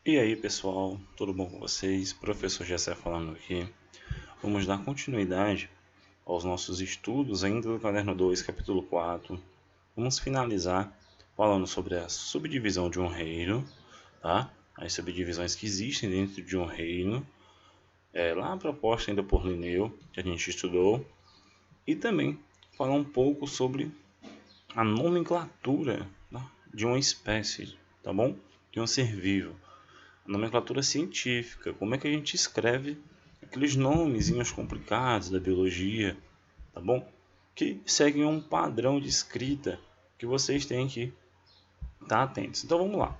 E aí pessoal, tudo bom com vocês? Professor Gessé falando aqui. Vamos dar continuidade aos nossos estudos ainda do caderno 2, capítulo 4. Vamos finalizar falando sobre a subdivisão de um reino, tá? As subdivisões que existem dentro de um reino, lá proposta ainda por Linneu, que a gente estudou. E também falar um pouco sobre a nomenclatura, tá? De uma espécie, tá bom? De um ser vivo. Nomenclatura científica, como é que a gente escreve aqueles nomezinhos complicados da biologia, tá bom? Que seguem um padrão de escrita que vocês têm que estar atentos. Então vamos lá.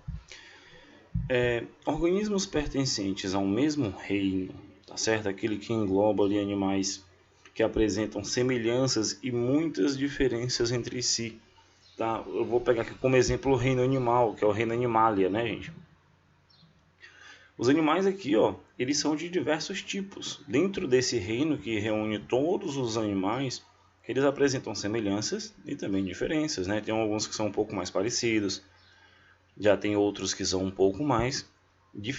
Organismos pertencentes ao mesmo reino, tá certo? Aquele que engloba ali animais que apresentam semelhanças e muitas diferenças entre si, tá? Eu vou pegar aqui como exemplo o reino animal, que é o reino Animalia, né, gente? Os animais aqui, ó, eles são de diversos tipos. Dentro desse reino que reúne todos os animais, eles apresentam semelhanças e também diferenças, né? Tem alguns que são um pouco mais parecidos, já tem outros que são um pouco mais,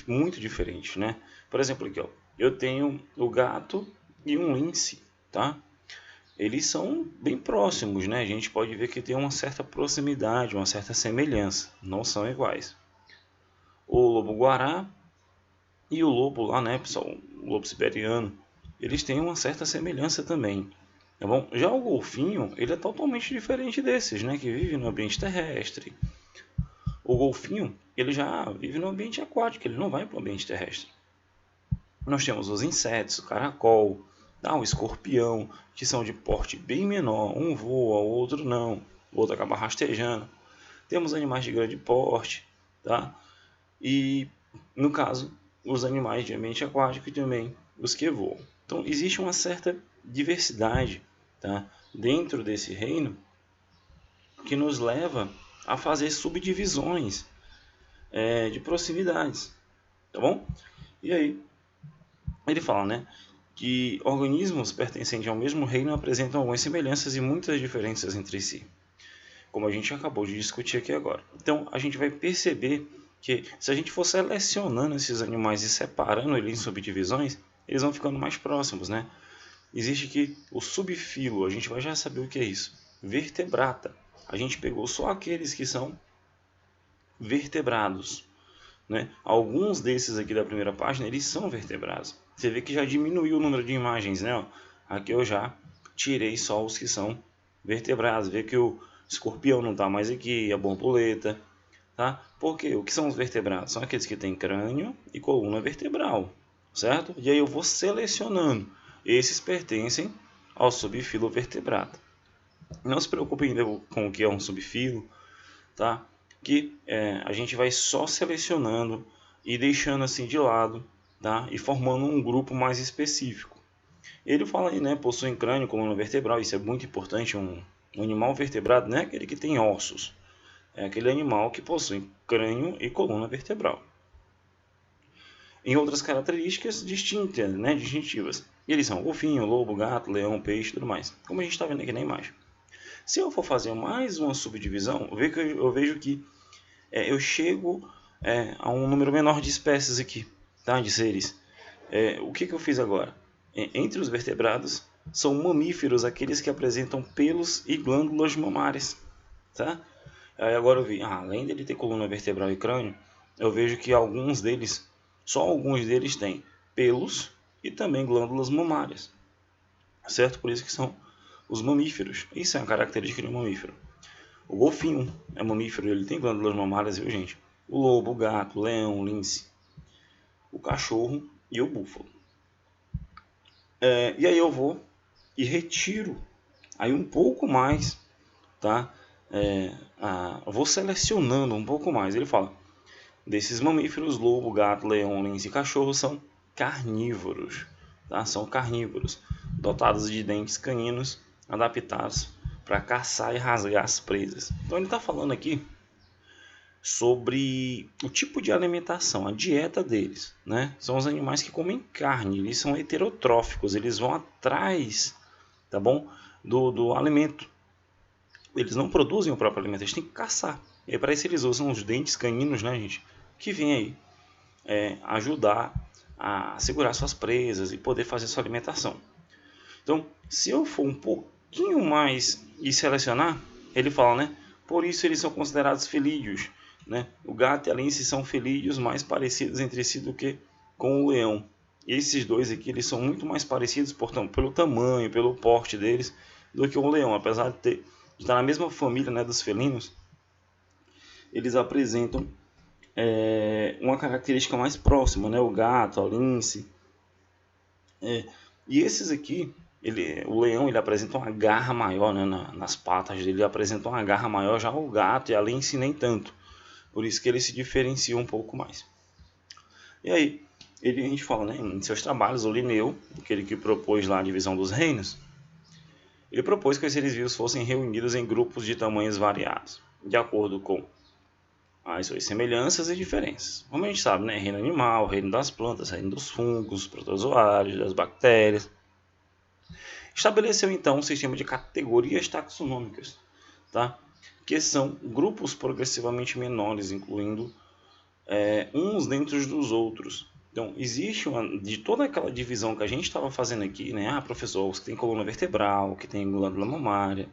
muito diferentes, né? Por exemplo, aqui, ó, eu tenho o gato e um lince, tá? Eles são bem próximos, né? A gente pode ver que tem uma certa proximidade, uma certa semelhança, não são iguais. O lobo-guará e o lobo lá, né, pessoal, o lobo siberiano, eles têm uma certa semelhança também, tá bom? Já o golfinho, ele é totalmente diferente desses, né, que vive no ambiente terrestre. O golfinho, ele já vive no ambiente aquático, ele não vai para o ambiente terrestre. Nós temos os insetos, o caracol, o escorpião, que são de porte bem menor, um voa, o outro não, o outro acaba rastejando. Temos animais de grande porte, tá? E, no caso, os animais de ambiente aquático e também os que voam. Então, existe uma certa diversidade, tá, dentro desse reino que nos leva a fazer subdivisões de proximidades, tá bom? E aí, ele fala, né, que organismos pertencentes ao mesmo reino apresentam algumas semelhanças e muitas diferenças entre si, como a gente acabou de discutir aqui agora. Então, a gente vai perceber que se a gente for selecionando esses animais e separando eles em subdivisões, eles vão ficando mais próximos, né? Existe aqui o subfilo, a gente vai já saber o que é isso. Vertebrata, a gente pegou só aqueles que são vertebrados, né? Alguns desses aqui da primeira página, eles são vertebrados. Você vê que já diminuiu o número de imagens, né? Aqui eu já tirei só os que são vertebrados. Vê que o escorpião não está mais aqui, a borboleta, tá? Porque o que são os vertebrados? São aqueles que têm crânio e coluna vertebral, certo? E aí eu vou selecionando. Esses pertencem ao subfilo vertebrado. Não se preocupe ainda com o que é um subfilo, tá? Que a gente vai só selecionando e deixando assim de lado, tá? E formando um grupo mais específico. Ele fala aí, né? Possuem crânio, coluna vertebral. Isso é muito importante. Um animal vertebrado não é aquele que tem ossos. É aquele animal que possui crânio e coluna vertebral. Em outras características distintas, né, distintivas. Eles são golfinho, lobo, gato, leão, peixe e tudo mais. Como a gente está vendo aqui na imagem. Se eu for fazer mais uma subdivisão, eu vejo que eu chego a um número menor de espécies aqui, tá, de seres. O que eu fiz agora? Entre os vertebrados, são mamíferos aqueles que apresentam pelos e glândulas mamárias. Tá? Aí agora eu vi, além dele ter coluna vertebral e crânio, eu vejo que só alguns deles têm pelos e também glândulas mamárias, certo? Por isso que são os mamíferos. Isso é uma característica de um mamífero. O golfinho é mamífero, ele tem glândulas mamárias, viu, gente? O lobo, o gato, o leão, o lince, o cachorro e o búfalo. E aí eu vou e retiro aí um pouco mais, tá? Vou selecionando um pouco mais. Ele fala, desses mamíferos, lobo, gato, leão, lince e cachorro são carnívoros, tá? São carnívoros, dotados de dentes caninos, adaptados para caçar e rasgar as presas. Então ele está falando aqui sobre o tipo de alimentação, a dieta deles, né? São os animais que comem carne, eles são heterotróficos, eles vão atrás, tá bom? Do alimento. Eles não produzem o próprio alimento, eles têm que caçar. E para isso eles usam os dentes caninos, né, gente? Que vem aí ajudar a segurar suas presas e poder fazer sua alimentação. Então, se eu for um pouquinho mais e selecionar, ele fala, né? Por isso eles são considerados felídeos, né? O gato e a lince são felídeos mais parecidos entre si do que com o leão. Esses dois aqui eles são muito mais parecidos, portanto, pelo tamanho, pelo porte deles, do que o leão. Apesar de estar na mesma família, né, dos felinos, eles apresentam uma característica mais próxima, né? O gato, a lince. E esses aqui, o leão ele apresenta uma garra maior, né, nas patas dele, ele apresenta uma garra maior, já o gato e a lince nem tanto. Por isso que ele se diferencia um pouco mais. E aí, a gente fala, né, em seus trabalhos, o Linneu, aquele que propôs lá a divisão dos reinos, ele propôs que os seres vivos fossem reunidos em grupos de tamanhos variados, de acordo com as suas semelhanças e diferenças. Como a gente sabe, né, reino animal, reino das plantas, reino dos fungos, protozoários, das bactérias. Estabeleceu então um sistema de categorias taxonômicas, tá? Que são grupos progressivamente menores, incluindo uns dentro dos outros. Então, existe de toda aquela divisão que a gente estava fazendo aqui, né? Ah, professor, os que tem coluna vertebral, que tem glândula mamária,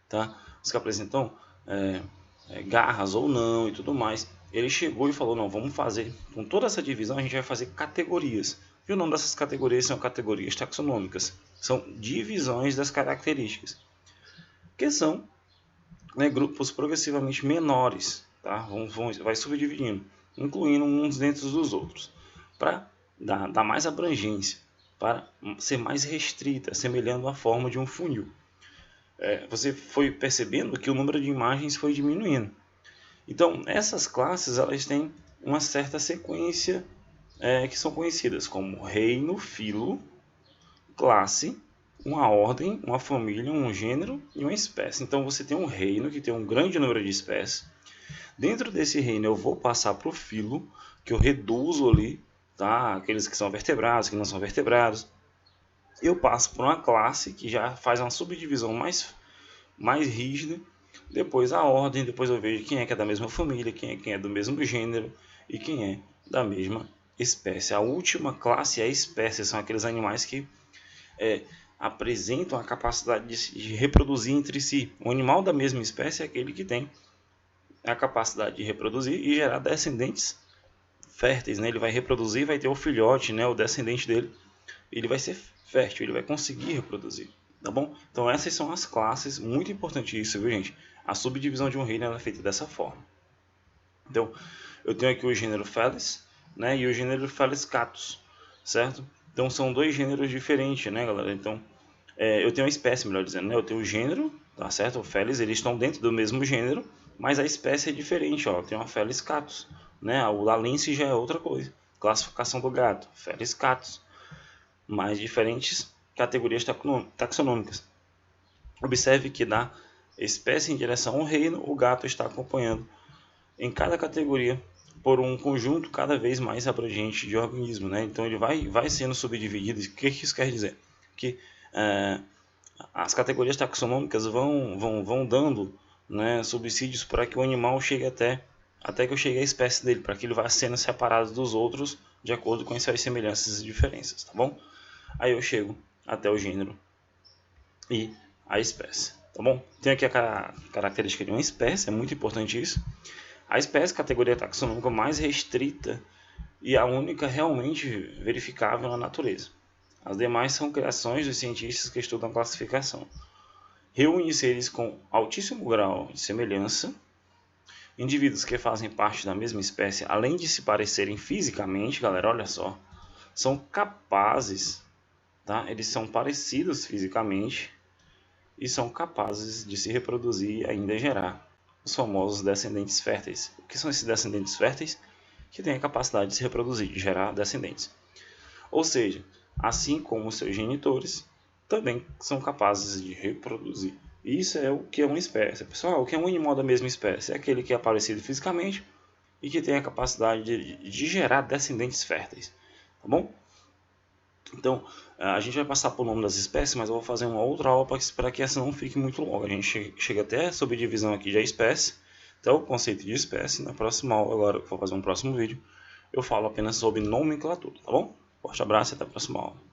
tá? Os que apresentam garras ou não e tudo mais. Ele chegou e falou, não, vamos fazer, com toda essa divisão, a gente vai fazer categorias. E o nome dessas categorias são categorias taxonômicas. São divisões das características, que são, né, grupos progressivamente menores, tá? Vai subdividindo, incluindo uns dentro dos outros, para dar mais abrangência, para ser mais restrita, semelhando a forma de um funil. Você foi percebendo que o número de imagens foi diminuindo. Então, essas classes elas têm uma certa sequência que são conhecidas como reino, filo, classe, uma ordem, uma família, um gênero e uma espécie. Então você tem um reino que tem um grande número de espécies. Dentro desse reino eu vou passar para o filo, que eu reduzo ali, tá? Aqueles que são vertebrados, que não são vertebrados. Eu passo por uma classe que já faz uma subdivisão mais rígida. Depois a ordem, depois eu vejo quem é da mesma família, quem é do mesmo gênero e quem é da mesma espécie. A última classe é a espécie, são aqueles animais que apresentam a capacidade de reproduzir entre si. O animal da mesma espécie é aquele que tem a capacidade de reproduzir e gerar descendentes férteis, né? Ele vai reproduzir, vai ter o filhote, né? O descendente dele, ele vai ser fértil, ele vai conseguir reproduzir, tá bom? Então essas são as classes, muito importante isso, viu, gente? A subdivisão de um reino é feita dessa forma. Então, eu tenho aqui o gênero Felis, né? E o gênero Felis Catus, certo? Então são dois gêneros diferentes, né, galera? Então, eu tenho a espécie, melhor dizendo, né? Eu tenho o gênero, tá certo? O Felis, eles estão dentro do mesmo gênero, mas a espécie é diferente, ó. Eu tenho a Felis Catus, né? O Lalense já é outra coisa. Classificação do gato, Felis Catus. Mais diferentes categorias taxonômicas. Observe que da espécie em direção ao reino, o gato está acompanhando em cada categoria por um conjunto cada vez mais abrangente de organismos, né? Então ele vai sendo subdividido. O que isso quer dizer? Que as categorias taxonômicas vão dando, né, subsídios para que o animal chegue até que eu chegue à espécie dele, para que ele vá sendo separado dos outros de acordo com as suas semelhanças e diferenças, tá bom? Aí eu chego até o gênero e a espécie, tá bom? Tem aqui a característica de uma espécie, é muito importante isso. A espécie, categoria taxonômica mais restrita e a única realmente verificável na natureza. As demais são criações dos cientistas que estudam a classificação. Reúne seres com altíssimo grau de semelhança, indivíduos que fazem parte da mesma espécie, além de se parecerem fisicamente, galera, olha só, são capazes, tá? Eles são parecidos fisicamente e são capazes de se reproduzir e ainda gerar os famosos descendentes férteis. O que são esses descendentes férteis? Que têm a capacidade de se reproduzir, de gerar descendentes. Ou seja, assim como seus genitores, também são capazes de reproduzir. Isso é o que é uma espécie. Pessoal, o que é um animal da mesma espécie? É aquele que é parecido fisicamente e que tem a capacidade de gerar descendentes férteis. Tá bom? Então, a gente vai passar por nome das espécies, mas eu vou fazer uma outra aula para que essa não fique muito longa. A gente chega até a subdivisão aqui de espécie, até o conceito de espécie. Na próxima aula, agora que eu vou fazer um próximo vídeo, eu falo apenas sobre nomenclatura, tá bom? Forte abraço e até a próxima aula.